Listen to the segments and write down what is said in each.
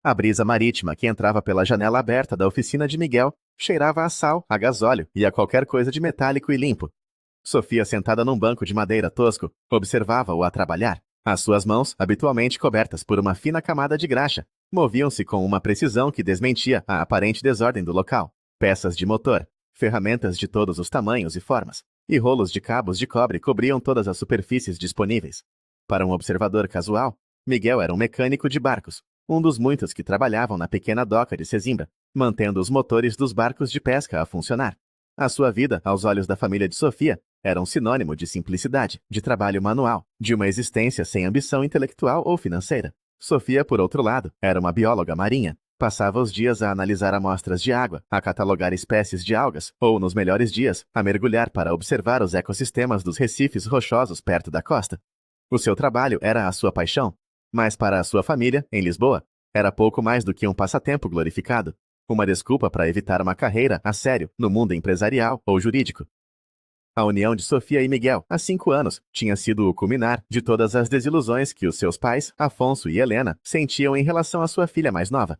A brisa marítima que entrava pela janela aberta da oficina de Miguel cheirava a sal, a gasóleo e a qualquer coisa de metálico e limpo. Sofia, sentada num banco de madeira tosco, observava-o a trabalhar. As suas mãos, habitualmente cobertas por uma fina camada de graxa, moviam-se com uma precisão que desmentia a aparente desordem do local. Peças de motor, ferramentas de todos os tamanhos e formas, e rolos de cabos de cobre cobriam todas as superfícies disponíveis. Para um observador casual, Miguel era um mecânico de barcos, um dos muitos que trabalhavam na pequena doca de Sesimbra, mantendo os motores dos barcos de pesca a funcionar. A sua vida, aos olhos da família de Sofia, era um sinônimo de simplicidade, de trabalho manual, de uma existência sem ambição intelectual ou financeira. Sofia, por outro lado, era uma bióloga marinha. Passava os dias a analisar amostras de água, a catalogar espécies de algas, ou, nos melhores dias, a mergulhar para observar os ecossistemas dos recifes rochosos perto da costa. O seu trabalho era a sua paixão, mas para a sua família, em Lisboa, era pouco mais do que um passatempo glorificado, uma desculpa para evitar uma carreira a sério no mundo empresarial ou jurídico. A união de Sofia e Miguel, há 5 anos, tinha sido o culminar de todas as desilusões que os seus pais, Afonso e Helena, sentiam em relação à sua filha mais nova.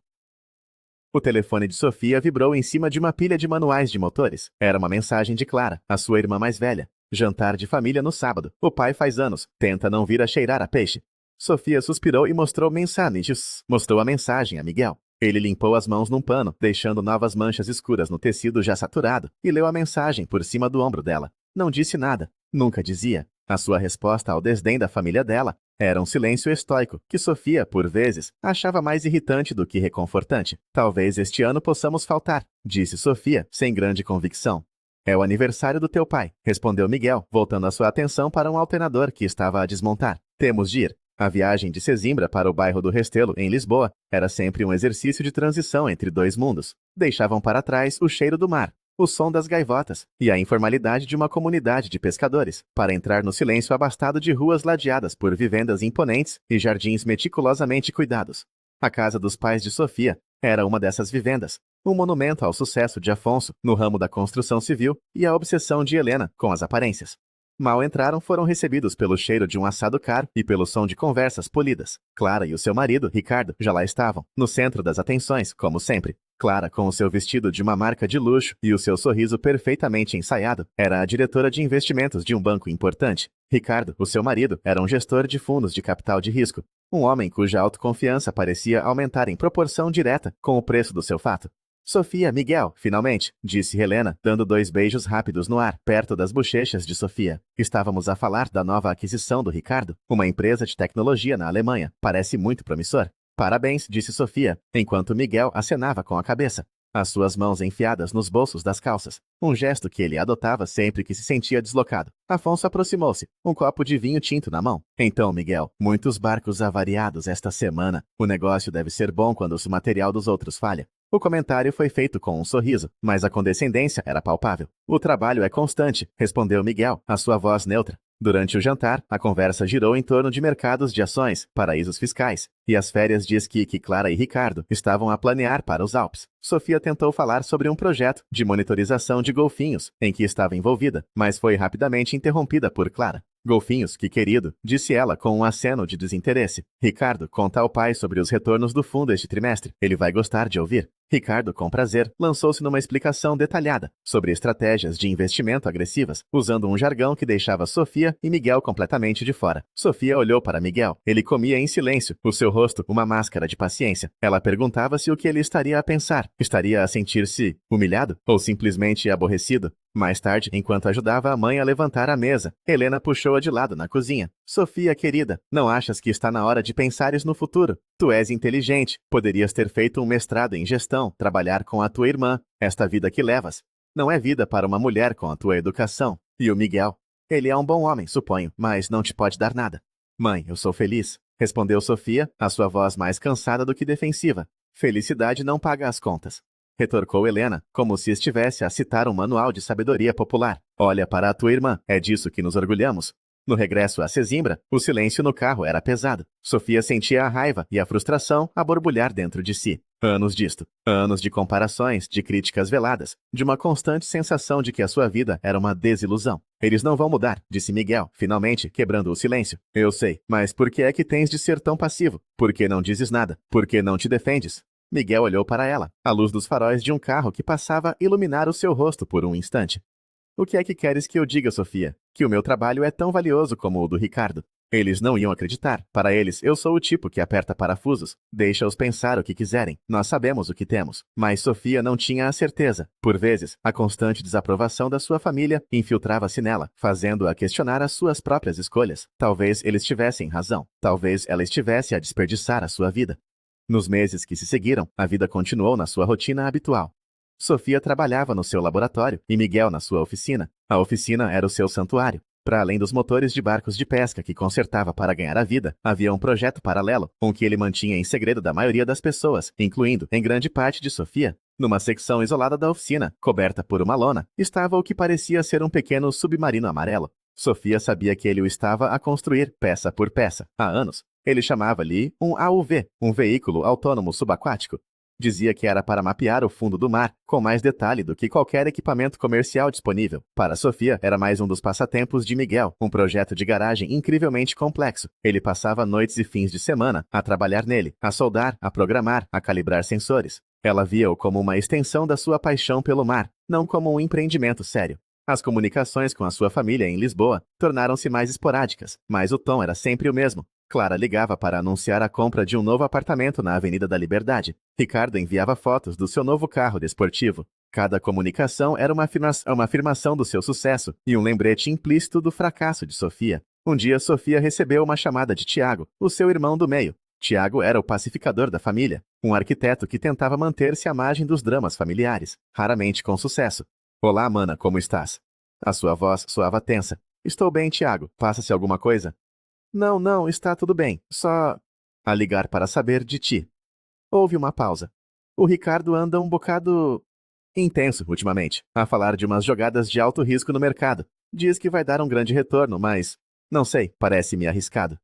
O telefone de Sofia vibrou em cima de uma pilha de manuais de motores. Era uma mensagem de Clara, a sua irmã mais velha. Jantar de família no sábado. O pai faz anos. Tenta não vir a cheirar a peixe. Sofia suspirou e mostrou mensagens. Mostrou a mensagem a Miguel. Ele limpou as mãos num pano, deixando novas manchas escuras no tecido já saturado, e leu a mensagem por cima do ombro dela. Não disse nada. Nunca dizia. A sua resposta ao desdém da família dela era um silêncio estoico, que Sofia, por vezes, achava mais irritante do que reconfortante. Talvez este ano possamos faltar, disse Sofia, sem grande convicção. É o aniversário do teu pai, respondeu Miguel, voltando a sua atenção para um alternador que estava a desmontar. Temos de ir. A viagem de Sesimbra para o bairro do Restelo, em Lisboa, era sempre um exercício de transição entre dois mundos. Deixavam para trás o cheiro do mar, o som das gaivotas e a informalidade de uma comunidade de pescadores, para entrar no silêncio abastado de ruas ladeadas por vivendas imponentes e jardins meticulosamente cuidados. A casa dos pais de Sofia era uma dessas vivendas, um monumento ao sucesso de Afonso no ramo da construção civil e à obsessão de Helena com as aparências. Mal entraram, foram recebidos pelo cheiro de um assado caro e pelo som de conversas polidas. Clara e o seu marido, Ricardo, já lá estavam, no centro das atenções, como sempre. Clara, com o seu vestido de uma marca de luxo e o seu sorriso perfeitamente ensaiado, era a diretora de investimentos de um banco importante. Ricardo, o seu marido, era um gestor de fundos de capital de risco, um homem cuja autoconfiança parecia aumentar em proporção direta com o preço do seu fato. Sofia, Miguel, finalmente, disse Helena, dando 2 beijos rápidos no ar, perto das bochechas de Sofia. Estávamos a falar da nova aquisição do Ricardo, uma empresa de tecnologia na Alemanha. Parece muito promissor. Parabéns, disse Sofia, enquanto Miguel acenava com a cabeça, as suas mãos enfiadas nos bolsos das calças, um gesto que ele adotava sempre que se sentia deslocado. Afonso aproximou-se, um copo de vinho tinto na mão. Então, Miguel, muitos barcos avariados esta semana. O negócio deve ser bom quando o material dos outros falha. O comentário foi feito com um sorriso, mas a condescendência era palpável. O trabalho é constante, respondeu Miguel, a sua voz neutra. Durante o jantar, a conversa girou em torno de mercados de ações, paraísos fiscais, e as férias de esqui que Clara e Ricardo estavam a planear para os Alpes. Sofia tentou falar sobre um projeto de monitorização de golfinhos, em que estava envolvida, mas foi rapidamente interrompida por Clara. Golfinhos, que querido, disse ela com um aceno de desinteresse. Ricardo, conta ao pai sobre os retornos do fundo este trimestre. Ele vai gostar de ouvir. Ricardo, com prazer, lançou-se numa explicação detalhada sobre estratégias de investimento agressivas, usando um jargão que deixava Sofia e Miguel completamente de fora. Sofia olhou para Miguel. Ele comia em silêncio, o seu rosto uma máscara de paciência. Ela perguntava-se o que ele estaria a pensar. Estaria a sentir-se humilhado ou simplesmente aborrecido? Mais tarde, enquanto ajudava a mãe a levantar a mesa, Helena puxou-a de lado na cozinha. Sofia, querida, não achas que está na hora de pensares no futuro? Tu és inteligente, poderias ter feito um mestrado em gestão, trabalhar com a tua irmã. Esta vida que levas não é vida para uma mulher com a tua educação. E o Miguel? Ele é um bom homem, suponho, mas não te pode dar nada. Mãe, eu sou feliz, respondeu Sofia, a sua voz mais cansada do que defensiva. Felicidade não paga as contas, retorcou Helena, como se estivesse a citar um manual de sabedoria popular. Olha para a tua irmã, é disso que nos orgulhamos. No regresso a Sesimbra, o silêncio no carro era pesado. Sofia sentia a raiva e a frustração a borbulhar dentro de si. Anos disto. Anos de comparações, de críticas veladas, de uma constante sensação de que a sua vida era uma desilusão. Eles não vão mudar, disse Miguel, finalmente, quebrando o silêncio. Eu sei, mas por que é que tens de ser tão passivo? Por que não dizes nada? Por que não te defendes? Miguel olhou para ela, a luz dos faróis de um carro que passava iluminar o seu rosto por um instante. O que é que queres que eu diga, Sofia? Que o meu trabalho é tão valioso como o do Ricardo. Eles não iam acreditar. Para eles, eu sou o tipo que aperta parafusos. Deixa-os pensar o que quiserem. Nós sabemos o que temos. Mas Sofia não tinha a certeza. Por vezes, a constante desaprovação da sua família infiltrava-se nela, fazendo-a questionar as suas próprias escolhas. Talvez eles tivessem razão. Talvez ela estivesse a desperdiçar a sua vida. Nos meses que se seguiram, a vida continuou na sua rotina habitual. Sofia trabalhava no seu laboratório e Miguel na sua oficina. A oficina era o seu santuário. Para além dos motores de barcos de pesca que consertava para ganhar a vida, havia um projeto paralelo, com que ele mantinha em segredo da maioria das pessoas, incluindo, em grande parte de Sofia. Numa secção isolada da oficina, coberta por uma lona, estava o que parecia ser um pequeno submarino amarelo. Sofia sabia que ele o estava a construir, peça por peça, há anos. Ele chamava-lhe um AUV, um veículo autônomo subaquático. Dizia que era para mapear o fundo do mar, com mais detalhe do que qualquer equipamento comercial disponível. Para Sofia, era mais um dos passatempos de Miguel, um projeto de garagem incrivelmente complexo. Ele passava noites e fins de semana a trabalhar nele, a soldar, a programar, a calibrar sensores. Ela via-o como uma extensão da sua paixão pelo mar, não como um empreendimento sério. As comunicações com a sua família em Lisboa tornaram-se mais esporádicas, mas o tom era sempre o mesmo. Clara ligava para anunciar a compra de um novo apartamento na Avenida da Liberdade. Ricardo enviava fotos do seu novo carro desportivo. Cada comunicação era uma afirmação do seu sucesso e um lembrete implícito do fracasso de Sofia. Um dia, Sofia recebeu uma chamada de Tiago, o seu irmão do meio. Tiago era o pacificador da família, um arquiteto que tentava manter-se à margem dos dramas familiares, raramente com sucesso. Olá, mana, como estás? A sua voz soava tensa. Estou bem, Tiago. Passa-se alguma coisa? Não, está tudo bem. Só... A ligar para saber de ti. Houve uma pausa. O Ricardo anda um bocado... intenso, ultimamente, a falar de umas jogadas de alto risco no mercado. Diz que vai dar um grande retorno, mas... não sei, parece-me arriscado.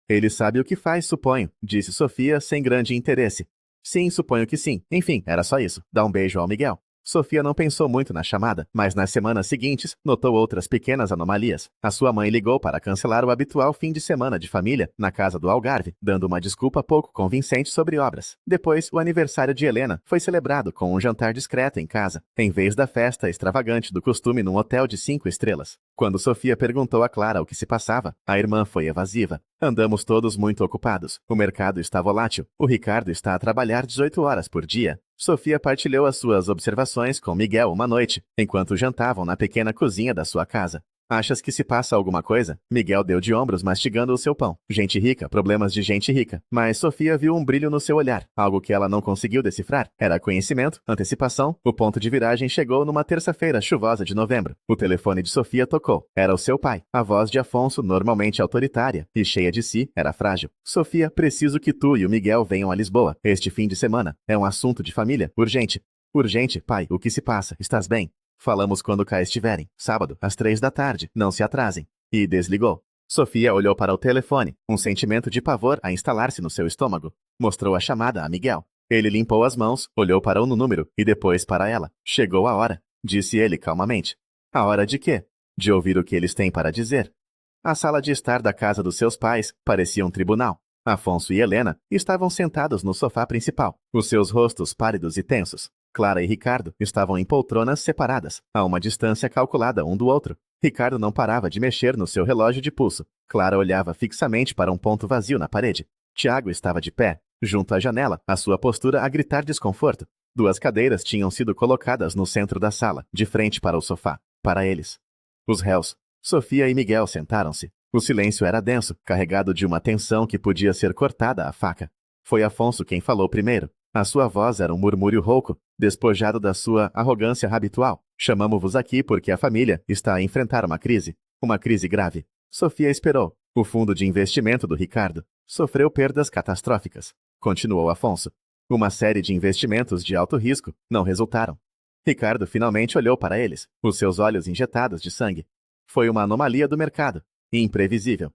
Ele sabe o que faz, suponho, disse Sofia, sem grande interesse. Sim, suponho que sim. Enfim, era só isso. Dá um beijo ao Miguel. Sofia não pensou muito na chamada, mas nas semanas seguintes notou outras pequenas anomalias. A sua mãe ligou para cancelar o habitual fim de semana de família na casa do Algarve, dando uma desculpa pouco convincente sobre obras. Depois, o aniversário de Helena foi celebrado com um jantar discreto em casa, em vez da festa extravagante do costume num hotel de 5 estrelas. Quando Sofia perguntou a Clara o que se passava, a irmã foi evasiva. Andamos todos muito ocupados. O mercado está volátil. O Ricardo está a trabalhar 18 horas por dia. Sofia partilhou as suas observações com Miguel uma noite, enquanto jantavam na pequena cozinha da sua casa. Achas que se passa alguma coisa? Miguel deu de ombros mastigando o seu pão. Gente rica, problemas de gente rica. Mas Sofia viu um brilho no seu olhar, algo que ela não conseguiu decifrar. Era conhecimento, antecipação. O ponto de viragem chegou numa terça-feira chuvosa de novembro. O telefone de Sofia tocou. Era o seu pai. A voz de Afonso, normalmente autoritária e cheia de si, era frágil. Sofia, preciso que tu e o Miguel venham a Lisboa este fim de semana. É um assunto de família, urgente. Urgente, pai, o que se passa? Estás bem? Falamos quando cá estiverem. Sábado, às 3 da tarde. Não se atrasem. E desligou. Sofia olhou para o telefone, um sentimento de pavor a instalar-se no seu estômago. Mostrou a chamada a Miguel. Ele limpou as mãos, olhou para o número e depois para ela. Chegou a hora, disse ele calmamente. A hora de quê? De ouvir o que eles têm para dizer. A sala de estar da casa dos seus pais parecia um tribunal. Afonso e Helena estavam sentados no sofá principal, os seus rostos pálidos e tensos. Clara e Ricardo estavam em poltronas separadas, a uma distância calculada um do outro. Ricardo não parava de mexer no seu relógio de pulso. Clara olhava fixamente para um ponto vazio na parede. Tiago estava de pé, junto à janela, a sua postura a gritar desconforto. 2 cadeiras tinham sido colocadas no centro da sala, de frente para o sofá, para eles. Os réus. Sofia e Miguel sentaram-se. O silêncio era denso, carregado de uma tensão que podia ser cortada à faca. Foi Afonso quem falou primeiro. A sua voz era um murmúrio rouco, despojado da sua arrogância habitual. Chamamo-vos aqui porque a família está a enfrentar uma crise grave. Sofia esperou. O fundo de investimento do Ricardo sofreu perdas catastróficas. Continuou Afonso. Uma série de investimentos de alto risco não resultaram. Ricardo finalmente olhou para eles, os seus olhos injetados de sangue. Foi uma anomalia do mercado. Imprevisível.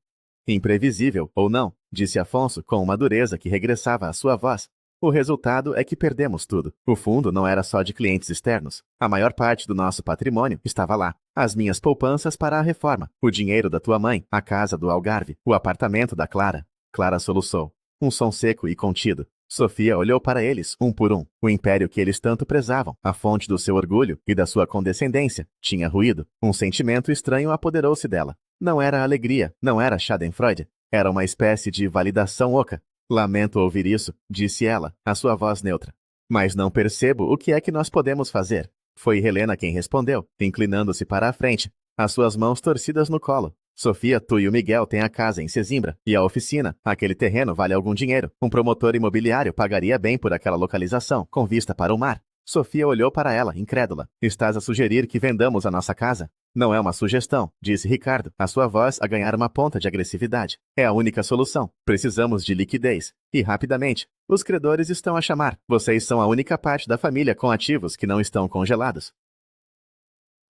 Imprevisível ou não, disse Afonso com uma dureza que regressava à sua voz. O resultado é que perdemos tudo. O fundo não era só de clientes externos. A maior parte do nosso patrimônio estava lá. As minhas poupanças para a reforma, o dinheiro da tua mãe, a casa do Algarve, o apartamento da Clara. Clara soluçou. Um som seco e contido. Sofia olhou para eles, um por um. O império que eles tanto prezavam, a fonte do seu orgulho e da sua condescendência, tinha ruído. Um sentimento estranho apoderou-se dela. Não era alegria, não era schadenfreude. Era uma espécie de validação oca. Lamento ouvir isso, disse ela, a sua voz neutra. Mas não percebo o que é que nós podemos fazer. Foi Helena quem respondeu, inclinando-se para a frente, as suas mãos torcidas no colo. Sofia, tu e o Miguel têm a casa em Sesimbra, e a oficina. Aquele terreno vale algum dinheiro. Um promotor imobiliário pagaria bem por aquela localização, com vista para o mar. Sofia olhou para ela, incrédula. Estás a sugerir que vendamos a nossa casa? Não é uma sugestão, disse Ricardo, a sua voz a ganhar uma ponta de agressividade. É a única solução. Precisamos de liquidez. E rapidamente. Os credores estão a chamar. Vocês são a única parte da família com ativos que não estão congelados.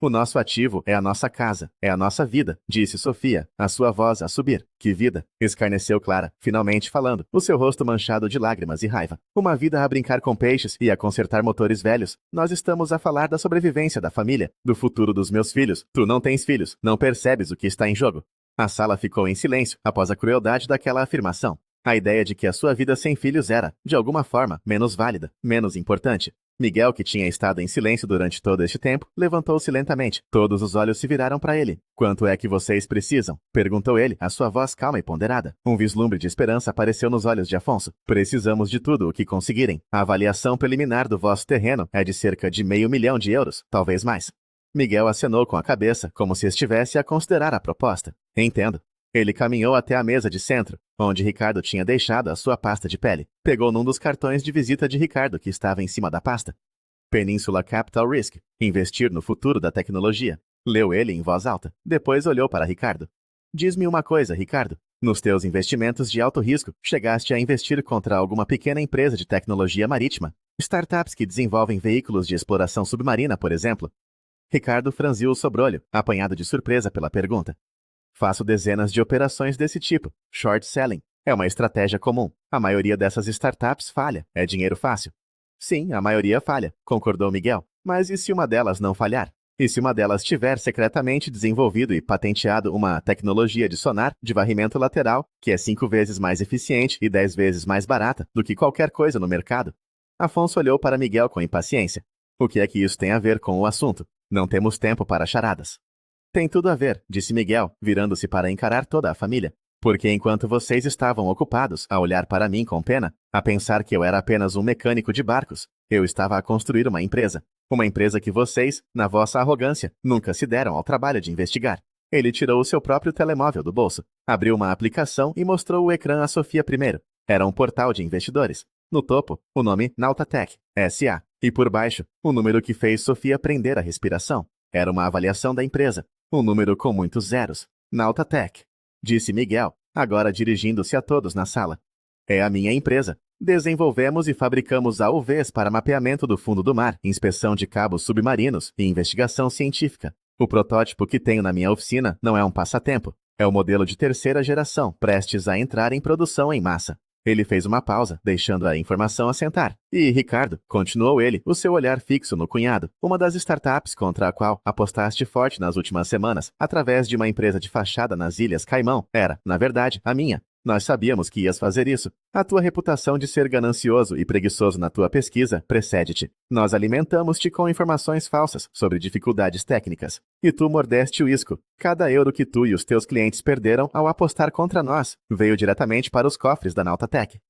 O nosso ativo é a nossa casa, é a nossa vida, disse Sofia, a sua voz a subir. Que vida? Escarneceu Clara, finalmente falando, o seu rosto manchado de lágrimas e raiva. Uma vida a brincar com peixes e a consertar motores velhos. Nós estamos a falar da sobrevivência da família, do futuro dos meus filhos. Tu não tens filhos, não percebes o que está em jogo. A sala ficou em silêncio após a crueldade daquela afirmação. A ideia de que a sua vida sem filhos era, de alguma forma, menos válida, menos importante. Miguel, que tinha estado em silêncio durante todo este tempo, levantou-se lentamente. Todos os olhos se viraram para ele. Quanto é que vocês precisam? Perguntou ele, a sua voz calma e ponderada. Um vislumbre de esperança apareceu nos olhos de Afonso. Precisamos de tudo o que conseguirem. A avaliação preliminar do vosso terreno é de cerca de €500 mil, talvez mais. Miguel acenou com a cabeça, como se estivesse a considerar a proposta. Entendo. Ele caminhou até a mesa de centro, onde Ricardo tinha deixado a sua pasta de pele. Pegou num dos cartões de visita de Ricardo que estava em cima da pasta. Peninsula Capital Risk. Investir no futuro da tecnologia. Leu ele em voz alta. Depois olhou para Ricardo. Diz-me uma coisa, Ricardo. Nos teus investimentos de alto risco, chegaste a investir contra alguma pequena empresa de tecnologia marítima? Startups que desenvolvem veículos de exploração submarina, por exemplo? Ricardo franziu o sobrolho, apanhado de surpresa pela pergunta. Faço dezenas de operações desse tipo. Short selling. É uma estratégia comum. A maioria dessas startups falha. É dinheiro fácil. Sim, a maioria falha, concordou Miguel. Mas e se uma delas não falhar? E se uma delas tiver secretamente desenvolvido e patenteado uma tecnologia de sonar de varrimento lateral que é 5 vezes mais eficiente e 10 vezes mais barata do que qualquer coisa no mercado? Afonso olhou para Miguel com impaciência. O que é que isso tem a ver com o assunto? Não temos tempo para charadas. Tem tudo a ver, disse Miguel, virando-se para encarar toda a família. Porque enquanto vocês estavam ocupados a olhar para mim com pena, a pensar que eu era apenas um mecânico de barcos, eu estava a construir uma empresa. Uma empresa que vocês, na vossa arrogância, nunca se deram ao trabalho de investigar. Ele tirou o seu próprio telemóvel do bolso, abriu uma aplicação e mostrou o ecrã a Sofia primeiro. Era um portal de investidores. No topo, o nome Nautatech, S.A. E por baixo, o número que fez Sofia prender a respiração. Era uma avaliação da empresa. Um número com muitos zeros. Nautatech. Disse Miguel, agora dirigindo-se a todos na sala. É a minha empresa. Desenvolvemos e fabricamos AUVs para mapeamento do fundo do mar, inspeção de cabos submarinos e investigação científica. O protótipo que tenho na minha oficina não é um passatempo. É o modelo de terceira geração, prestes a entrar em produção em massa. Ele fez uma pausa, deixando a informação assentar. E, Ricardo, continuou ele, o seu olhar fixo no cunhado, uma das startups contra a qual apostaste forte nas últimas semanas, através de uma empresa de fachada nas Ilhas Caimão, era, na verdade, a minha. Nós sabíamos que ias fazer isso. A tua reputação de ser ganancioso e preguiçoso na tua pesquisa precede-te. Nós alimentamos-te com informações falsas sobre dificuldades técnicas. E tu mordeste o isco. Cada euro que tu e os teus clientes perderam ao apostar contra nós veio diretamente para os cofres da Nautatech.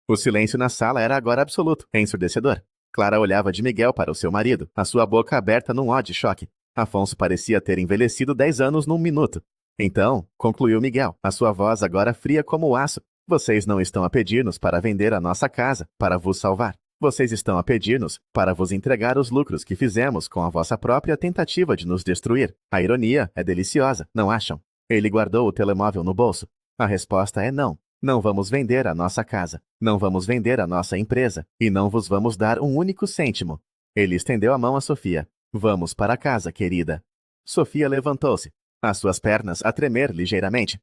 O silêncio na sala era agora absoluto, ensurdecedor. Clara olhava de Miguel para o seu marido, a sua boca aberta num ó de choque. Afonso parecia ter envelhecido 10 anos num minuto. Então, concluiu Miguel, a sua voz agora fria como o aço, vocês não estão a pedir-nos para vender a nossa casa, para vos salvar. Vocês estão a pedir-nos para vos entregar os lucros que fizemos com a vossa própria tentativa de nos destruir. A ironia é deliciosa, não acham? Ele guardou o telemóvel no bolso. A resposta é não. Não vamos vender a nossa casa. Não vamos vender a nossa empresa. E não vos vamos dar um único cêntimo. Ele estendeu a mão a Sofia. Vamos para casa, querida. Sofia levantou-se, as suas pernas a tremer ligeiramente.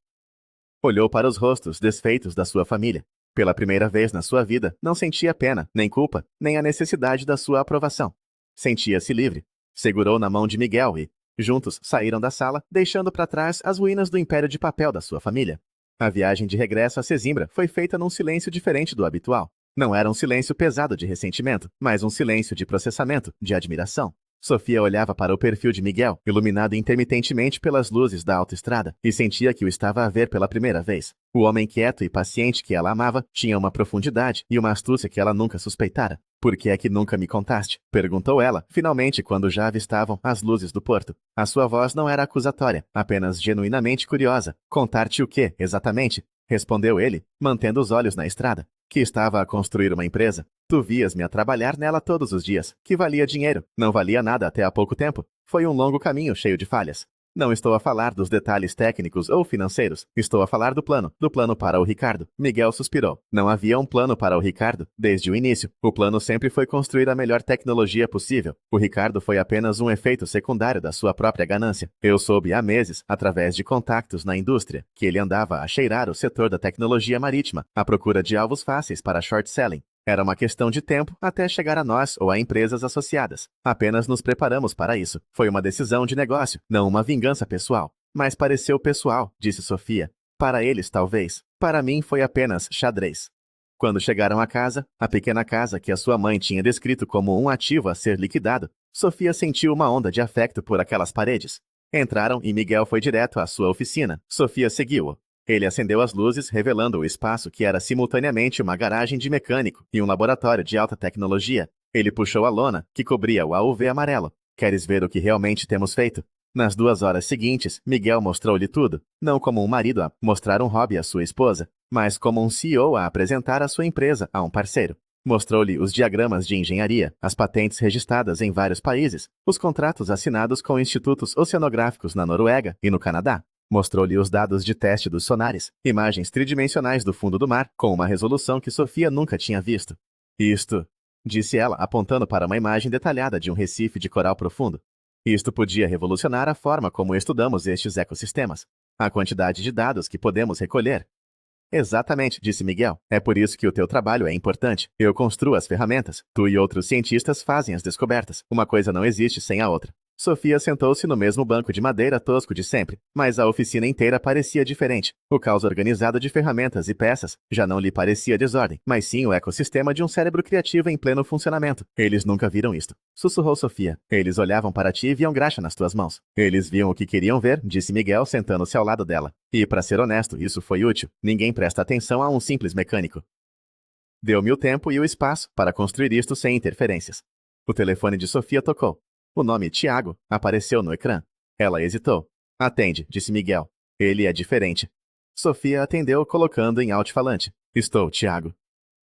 Olhou para os rostos desfeitos da sua família. Pela primeira vez na sua vida, não sentia pena, nem culpa, nem a necessidade da sua aprovação. Sentia-se livre. Segurou na mão de Miguel e, juntos, saíram da sala, deixando para trás as ruínas do império de papel da sua família. A viagem de regresso a Sesimbra foi feita num silêncio diferente do habitual. Não era um silêncio pesado de ressentimento, mas um silêncio de processamento, de admiração. Sofia olhava para o perfil de Miguel, iluminado intermitentemente pelas luzes da autoestrada, e sentia que o estava a ver pela primeira vez. O homem quieto e paciente que ela amava tinha uma profundidade e uma astúcia que ela nunca suspeitara. "Por que é que nunca me contaste?" perguntou ela, finalmente, quando já avistavam as luzes do porto. A sua voz não era acusatória, apenas genuinamente curiosa. "Contar-te o quê, exatamente?" respondeu ele, mantendo os olhos na estrada. "Que estava a construir uma empresa. Tu vias-me a trabalhar nela todos os dias, que valia dinheiro, não valia nada até há pouco tempo. Foi um longo caminho cheio de falhas. Não estou a falar dos detalhes técnicos ou financeiros, estou a falar do plano para o Ricardo." Miguel suspirou. Não havia um plano para o Ricardo, desde o início. O plano sempre foi construir a melhor tecnologia possível. O Ricardo foi apenas um efeito secundário da sua própria ganância. Eu soube há meses, através de contactos na indústria, que ele andava a cheirar o setor da tecnologia marítima, à procura de alvos fáceis para short selling. Era uma questão de tempo até chegar a nós ou a empresas associadas. Apenas nos preparamos para isso. Foi uma decisão de negócio, não uma vingança pessoal. Mas pareceu pessoal, disse Sofia. Para eles, talvez. Para mim foi apenas xadrez. Quando chegaram à casa, a pequena casa que a sua mãe tinha descrito como um ativo a ser liquidado, Sofia sentiu uma onda de afeto por aquelas paredes. Entraram e Miguel foi direto à sua oficina. Sofia seguiu-o. Ele acendeu as luzes, revelando o espaço que era simultaneamente uma garagem de mecânico e um laboratório de alta tecnologia. Ele puxou a lona, que cobria o AUV amarelo. "Queres ver o que realmente temos feito?" Nas 2 horas seguintes, Miguel mostrou-lhe tudo, não como um marido a mostrar um hobby à sua esposa, mas como um CEO a apresentar a sua empresa a um parceiro. Mostrou-lhe os diagramas de engenharia, as patentes registradas em vários países, os contratos assinados com institutos oceanográficos na Noruega e no Canadá. Mostrou-lhe os dados de teste dos sonares, imagens tridimensionais do fundo do mar, com uma resolução que Sofia nunca tinha visto. "Isto", disse ela, apontando para uma imagem detalhada de um recife de coral profundo. "Isto podia revolucionar a forma como estudamos estes ecossistemas. A quantidade de dados que podemos recolher." "Exatamente", disse Miguel. "É por isso que o teu trabalho é importante. Eu construo as ferramentas. Tu e outros cientistas fazem as descobertas. Uma coisa não existe sem a outra." Sofia sentou-se no mesmo banco de madeira tosco de sempre, mas a oficina inteira parecia diferente. O caos organizado de ferramentas e peças já não lhe parecia desordem, mas sim o ecossistema de um cérebro criativo em pleno funcionamento. "Eles nunca viram isto", sussurrou Sofia. "Eles olhavam para ti e viam graxa nas tuas mãos." "Eles viam o que queriam ver", disse Miguel, sentando-se ao lado dela. "E, para ser honesto, isso foi útil. Ninguém presta atenção a um simples mecânico. Deu-me o tempo e o espaço para construir isto sem interferências." O telefone de Sofia tocou. O nome Tiago apareceu no ecrã. Ela hesitou. "Atende", disse Miguel. "Ele é diferente." Sofia atendeu, colocando em alto-falante. "Estou, Tiago."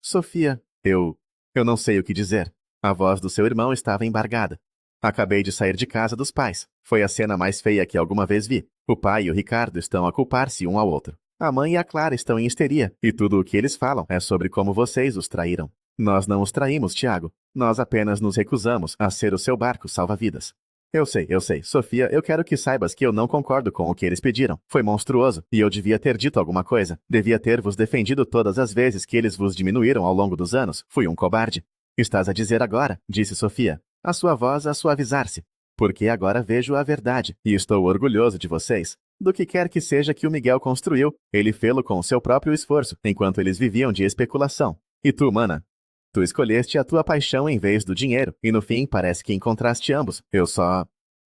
"Sofia, eu não sei o que dizer." A voz do seu irmão estava embargada. "Acabei de sair de casa dos pais. Foi a cena mais feia que alguma vez vi. O pai e o Ricardo estão a culpar-se um ao outro. A mãe e a Clara estão em histeria, e tudo o que eles falam é sobre como vocês os traíram." "Nós não os traímos, Tiago. Nós apenas nos recusamos a ser o seu barco salva-vidas." Eu sei. Sofia, eu quero que saibas que eu não concordo com o que eles pediram. Foi monstruoso, e eu devia ter dito alguma coisa. Devia ter vos defendido todas as vezes que eles vos diminuíram ao longo dos anos. Fui um cobarde." "Estás a dizer agora", disse Sofia, a sua voz a suavizar-se. "Porque agora vejo a verdade, e estou orgulhoso de vocês. Do que quer que seja que o Miguel construiu, ele fê-lo com o seu próprio esforço, enquanto eles viviam de especulação. E tu, mana? Tu escolheste a tua paixão em vez do dinheiro, e no fim parece que encontraste ambos. Eu só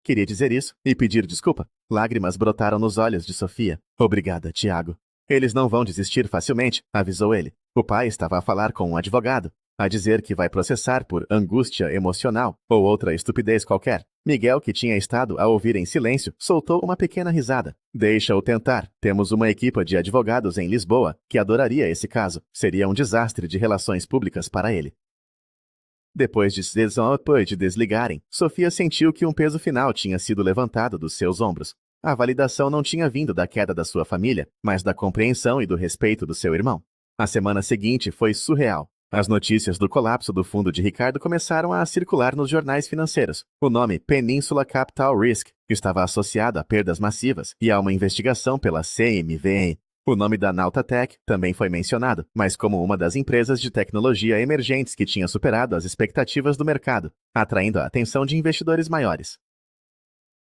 queria dizer isso e pedir desculpa." Lágrimas brotaram nos olhos de Sofia. "Obrigada, Tiago." "Eles não vão desistir facilmente", avisou ele. O pai estava a falar com um advogado, a dizer que vai processar por angústia emocional ou outra estupidez qualquer. Miguel, que tinha estado a ouvir em silêncio, soltou uma pequena risada. "Deixa-o tentar. Temos uma equipa de advogados em Lisboa que adoraria esse caso. Seria um desastre de relações públicas para ele." Depois de desligarem, Sofia sentiu que um peso final tinha sido levantado dos seus ombros. A validação não tinha vindo da queda da sua família, mas da compreensão e do respeito do seu irmão. A semana seguinte foi surreal. As notícias do colapso do fundo de Ricardo começaram a circular nos jornais financeiros. O nome Peninsula Capital Risk estava associado a perdas massivas e a uma investigação pela CMVM. O nome da Nautatech também foi mencionado, mas como uma das empresas de tecnologia emergentes que tinha superado as expectativas do mercado, atraindo a atenção de investidores maiores.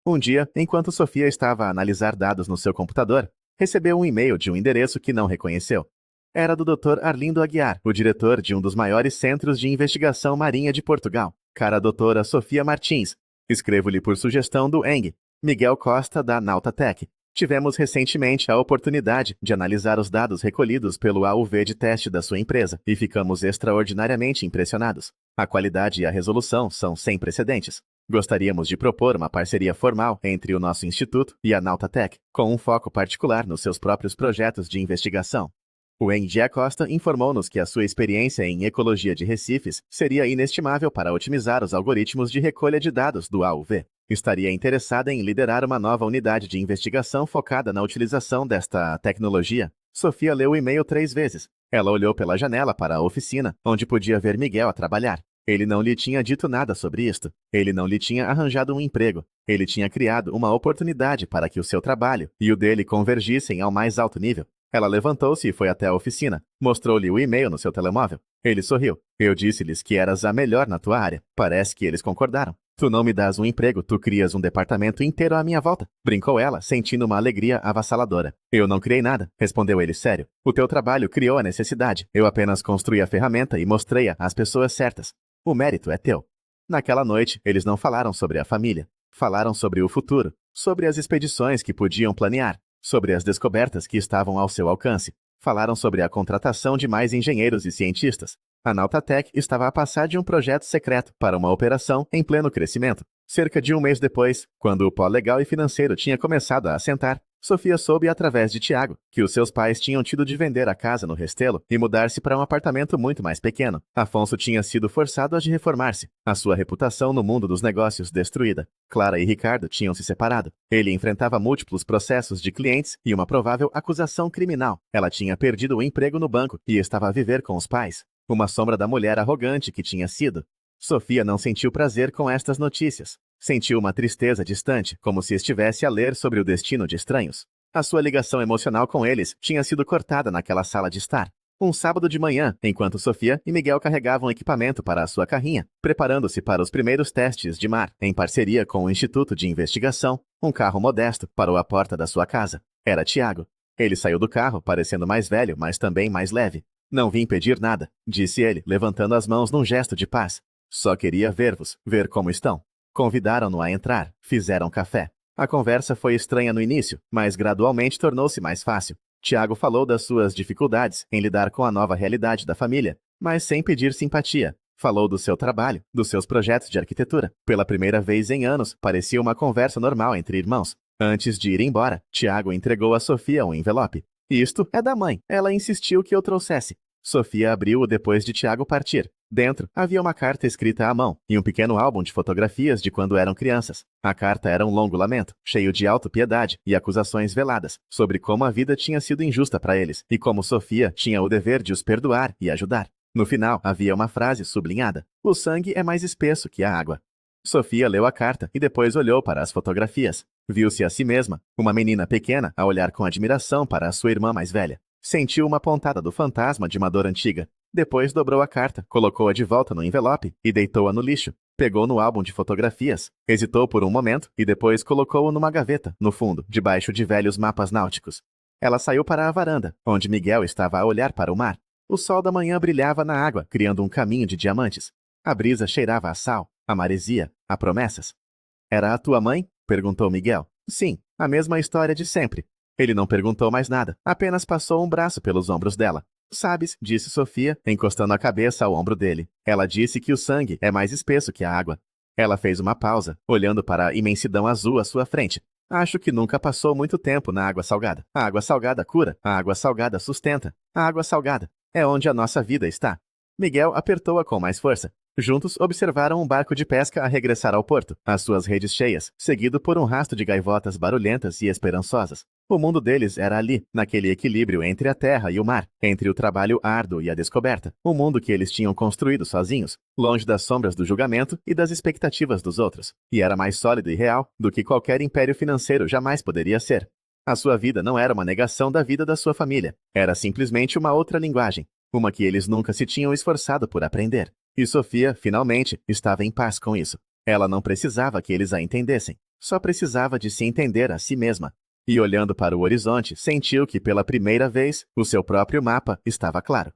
Um dia, enquanto Sofia estava a analisar dados no seu computador, recebeu um e-mail de um endereço que não reconheceu. Era do Dr. Arlindo Aguiar, o diretor de um dos maiores centros de investigação marinha de Portugal. Cara doutora Sofia Martins. Escrevo-lhe por sugestão do Eng, Miguel Costa, da Nautatech. Tivemos recentemente a oportunidade de analisar os dados recolhidos pelo AUV de teste da sua empresa e ficamos extraordinariamente impressionados. A qualidade e a resolução são sem precedentes. Gostaríamos de propor uma parceria formal entre o nosso instituto e a Nautatech, com um foco particular nos seus próprios projetos de investigação. O Eng Acosta informou-nos que a sua experiência em ecologia de recifes seria inestimável para otimizar os algoritmos de recolha de dados do AUV. Estaria interessada em liderar uma nova unidade de investigação focada na utilização desta tecnologia. Sofia leu o e-mail 3 vezes. Ela olhou pela janela para a oficina, onde podia ver Miguel a trabalhar. Ele não lhe tinha dito nada sobre isto. Ele não lhe tinha arranjado um emprego. Ele tinha criado uma oportunidade para que o seu trabalho e o dele convergissem ao mais alto nível. Ela levantou-se e foi até a oficina. Mostrou-lhe o e-mail no seu telemóvel. Ele sorriu. Eu disse-lhes que eras a melhor na tua área. Parece que eles concordaram. Tu não me dás um emprego, tu crias um departamento inteiro à minha volta. Brincou ela, sentindo uma alegria avassaladora. Eu não criei nada, respondeu ele sério. O teu trabalho criou a necessidade. Eu apenas construí a ferramenta e mostrei-a às pessoas certas. O mérito é teu. Naquela noite, eles não falaram sobre a família. Falaram sobre o futuro, sobre as expedições que podiam planear, sobre as descobertas que estavam ao seu alcance. Falaram sobre a contratação de mais engenheiros e cientistas. A Nautatech estava a passar de um projeto secreto para uma operação em pleno crescimento. Cerca de um mês depois, quando o pó legal e financeiro tinha começado a assentar, Sofia soube através de Tiago que os seus pais tinham tido de vender a casa no Restelo e mudar-se para um apartamento muito mais pequeno. Afonso tinha sido forçado a de reformar-se, a sua reputação no mundo dos negócios destruída. Clara e Ricardo tinham se separado. Ele enfrentava múltiplos processos de clientes e uma provável acusação criminal. Ela tinha perdido o emprego no banco e estava a viver com os pais. Uma sombra da mulher arrogante que tinha sido. Sofia não sentiu prazer com estas notícias. Sentiu uma tristeza distante, como se estivesse a ler sobre o destino de estranhos. A sua ligação emocional com eles tinha sido cortada naquela sala de estar. Um sábado de manhã, enquanto Sofia e Miguel carregavam equipamento para a sua carrinha, preparando-se para os primeiros testes de mar, em parceria com o Instituto de Investigação, um carro modesto parou à porta da sua casa. Era Tiago. Ele saiu do carro, parecendo mais velho, mas também mais leve. Não vim pedir nada, disse ele, levantando as mãos num gesto de paz. Só queria ver-vos, ver como estão. Convidaram-no a entrar, fizeram café. A conversa foi estranha no início, mas gradualmente tornou-se mais fácil. Tiago falou das suas dificuldades em lidar com a nova realidade da família, mas sem pedir simpatia. Falou do seu trabalho, dos seus projetos de arquitetura. Pela primeira vez em anos, parecia uma conversa normal entre irmãos. Antes de ir embora, Tiago entregou a Sofia um envelope. Isto é da mãe. Ela insistiu que eu trouxesse. Sofia abriu-o depois de Tiago partir. Dentro, havia uma carta escrita à mão e um pequeno álbum de fotografias de quando eram crianças. A carta era um longo lamento, cheio de autopiedade e acusações veladas, sobre como a vida tinha sido injusta para eles e como Sofia tinha o dever de os perdoar e ajudar. No final, havia uma frase sublinhada: o sangue é mais espesso que a água. Sofia leu a carta e depois olhou para as fotografias. Viu-se a si mesma, uma menina pequena, a olhar com admiração para a sua irmã mais velha. Sentiu uma pontada do fantasma de uma dor antiga. Depois dobrou a carta, colocou-a de volta no envelope e deitou-a no lixo. Pegou no álbum de fotografias, hesitou por um momento e depois colocou-o numa gaveta, no fundo, debaixo de velhos mapas náuticos. Ela saiu para a varanda, onde Miguel estava a olhar para o mar. O sol da manhã brilhava na água, criando um caminho de diamantes. A brisa cheirava a sal, a maresia, a promessas. Era a tua mãe? Perguntou Miguel. Sim, a mesma história de sempre. Ele não perguntou mais nada, apenas passou um braço pelos ombros dela. Sabes, disse Sofia, encostando a cabeça ao ombro dele. Ela disse que o sangue é mais espesso que a água. Ela fez uma pausa, olhando para a imensidão azul à sua frente. Acho que nunca passou muito tempo na água salgada. A água salgada cura, a água salgada sustenta. A água salgada é onde a nossa vida está. Miguel apertou-a com mais força. Juntos observaram um barco de pesca a regressar ao porto, as suas redes cheias, seguido por um rasto de gaivotas barulhentas e esperançosas. O mundo deles era ali, naquele equilíbrio entre a terra e o mar, entre o trabalho árduo e a descoberta, o mundo que eles tinham construído sozinhos, longe das sombras do julgamento e das expectativas dos outros, e era mais sólido e real do que qualquer império financeiro jamais poderia ser. A sua vida não era uma negação da vida da sua família. Era simplesmente uma outra linguagem, uma que eles nunca se tinham esforçado por aprender. E Sofia, finalmente, estava em paz com isso. Ela não precisava que eles a entendessem, só precisava de se entender a si mesma. E olhando para o horizonte, sentiu que pela primeira vez o seu próprio mapa estava claro.